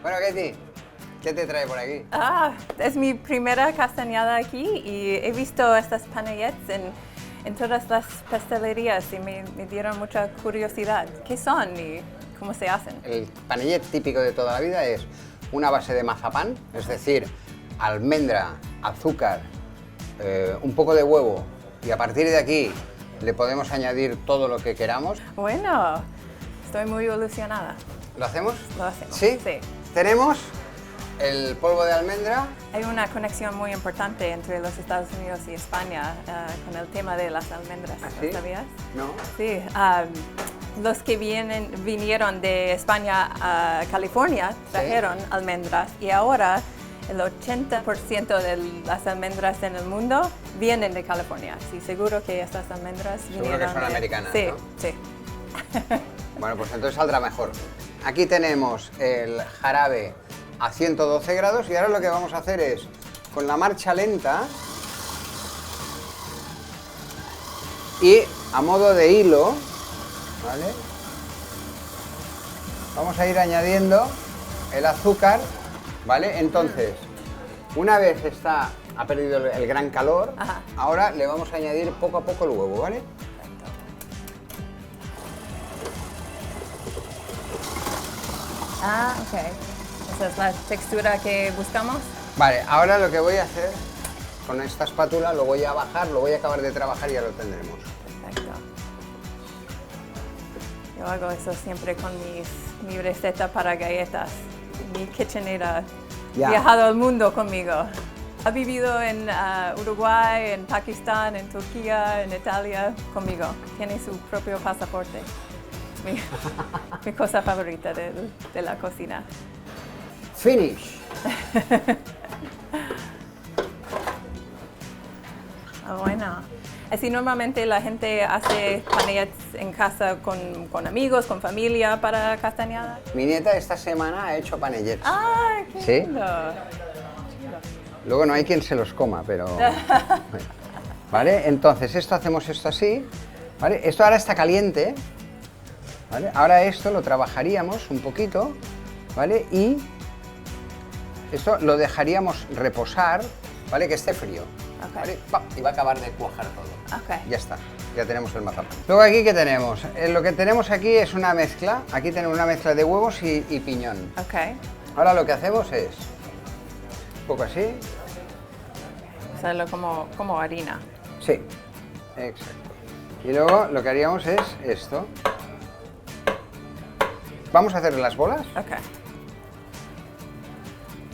Bueno, Katie, ¿qué te trae por aquí? Es mi primera castañada aquí y he visto estas panellettes en todas las pastelerías y me dieron mucha curiosidad. ¿Qué son y cómo se hacen? El panellet típico de toda la vida es una base de mazapán, es decir, almendra, azúcar, un poco de huevo y a partir de aquí le podemos añadir todo lo que queramos. Bueno, estoy muy ilusionada. ¿Lo hacemos? Lo hacemos. ¿Sí? Sí. Tenemos el polvo de almendra. Hay una conexión muy importante entre los Estados Unidos y España con el tema de las almendras. ¿Ah, sí? ¿Lo sabías? No. Sí. Los que vinieron de España a California trajeron almendras y ahora el 80% de las almendras en el mundo vienen de California. Sí, seguro que estas almendras Seguro que son americanas, Sí, ¿no? sí. Bueno, pues entonces saldrá mejor. Aquí tenemos el jarabe a 112 grados y ahora lo que vamos a hacer es, con la marcha lenta y a modo de hilo, ¿vale? Vamos a ir añadiendo el azúcar, ¿vale? Entonces, una vez ha perdido el gran calor, Ajá. ahora le vamos a añadir poco a poco el huevo, ¿vale? Ok. Esa es la textura que buscamos. Vale, ahora lo que voy a hacer con esta espátula, lo voy a bajar, lo voy a acabar de trabajar y ya lo tendremos. Perfecto. Yo hago eso siempre con mi receta para galletas. Mi KitchenAid ha Ya. viajado al mundo conmigo. Ha vivido en Uruguay, en Pakistán, en Turquía, en Italia conmigo. Tiene su propio pasaporte. Mi cosa favorita de la cocina. Finish. Bueno. Así normalmente la gente hace panellettes en casa con amigos, con familia para castañada. Mi nieta esta semana ha hecho panellets. ¡Ay, qué ¿Sí? lindo! Luego no hay quien se los coma, pero... bueno. ¿Vale? Entonces, hacemos esto así, ¿vale? Esto ahora está caliente, ¿vale? Ahora esto lo trabajaríamos un poquito, ¿vale? Y esto lo dejaríamos reposar, ¿vale? Que esté frío, Ok. ¿vale? Y va a acabar de cuajar todo. Ok. Ya está, ya tenemos el mazapán. Luego aquí, ¿qué tenemos? Lo que tenemos aquí es una mezcla, aquí tenemos una mezcla de huevos y piñón. Ok. Ahora lo que hacemos es, un poco así, Usarlo como harina. sí, exacto. Y luego lo que haríamos es esto. Vamos a hacer las bolas. Ok.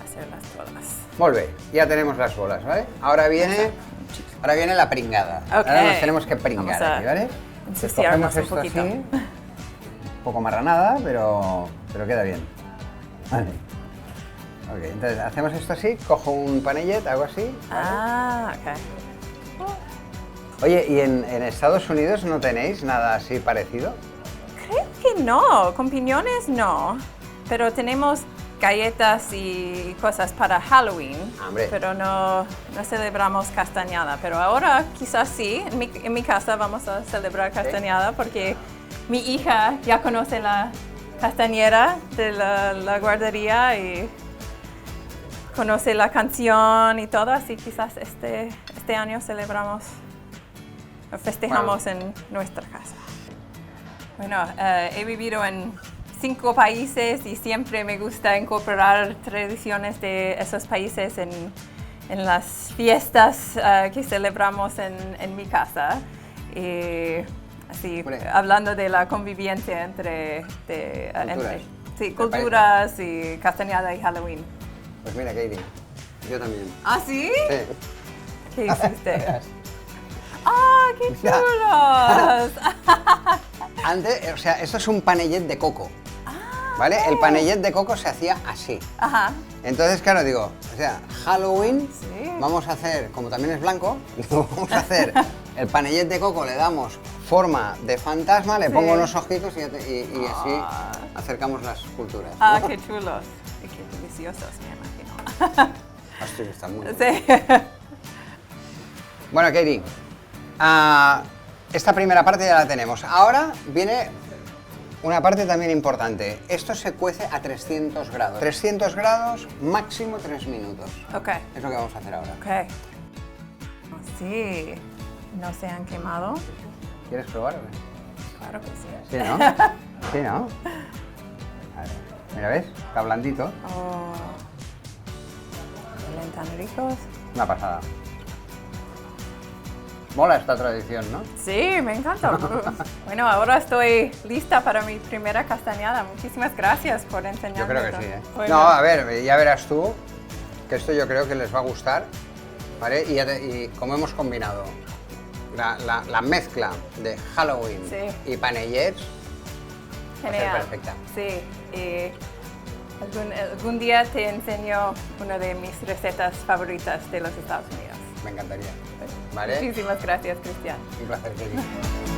Hacer las bolas. Muy bien, ya tenemos las bolas, ¿vale? Ahora viene la pringada. Ok. Ahora nos tenemos que pringar Vamos a aquí, ¿vale? ensuciarnos Cogemos un esto poquito. así, un poco marranada, pero queda bien. Vale. Ok, entonces hacemos esto así, cojo un panellet, hago así. Ok. Oye, ¿y en Estados Unidos no tenéis nada así parecido? Creo que no, con piñones no. Pero tenemos galletas y cosas para Halloween. Hombre. Pero no celebramos castañada. Pero ahora quizás sí. En mi casa vamos a celebrar castañada porque mi hija ya conoce la castañera de la guardería y conoce la canción y todo. Así quizás este año festejamos en nuestra casa. Bueno, he vivido en 5 países y siempre me gusta incorporar tradiciones de esos países en las fiestas que celebramos en mi casa. Y así, hablando de la convivencia entre culturas y castañada y Halloween. Pues mira, Katie, yo también. ¿Ah, sí? Sí. ¿Qué hiciste? ¡Ah, qué chulos! Antes, o sea, esto es un panellet de coco, ¿vale? El panellet de coco se hacía así. Ajá. Entonces, claro, digo, o sea, Halloween, Sí. vamos a hacer, como también es blanco, vamos a hacer el panellet de coco, le damos forma de fantasma, le pongo unos ojitos y así acercamos las culturas. Ah, ¿no? qué chulos. Y qué deliciosos, me imagino. Hostia, está muy bueno. Sí. Bueno, Katie, esta primera parte ya la tenemos. Ahora viene una parte también importante. Esto se cuece a 300 grados. 300 grados, máximo 3 minutos. Ok. Es lo que vamos a hacer ahora. Ok. Sí, no se han quemado. ¿Quieres probar? Claro que sí. Sí, ¿no? Sí, ¿no? A ver, mira, ¿ves? Está blandito. Oh. Huelen tan ricos. Una pasada. Mola esta tradición, ¿no? Sí, me encanta. Bueno, ahora estoy lista para mi primera castañada. Muchísimas gracias por enseñarme. Yo creo que todo. sí, ¿eh? Bueno. No, a ver, ya verás tú que esto yo creo que les va a gustar, ¿vale? Y como hemos combinado la mezcla de Halloween Sí. y panellets, va a ser Genial. perfecta. Sí, y algún día te enseño una de mis recetas favoritas de los Estados Unidos. Me encantaría. ¿Vale? Muchísimas gracias, Cristian. Un placer, Kelly.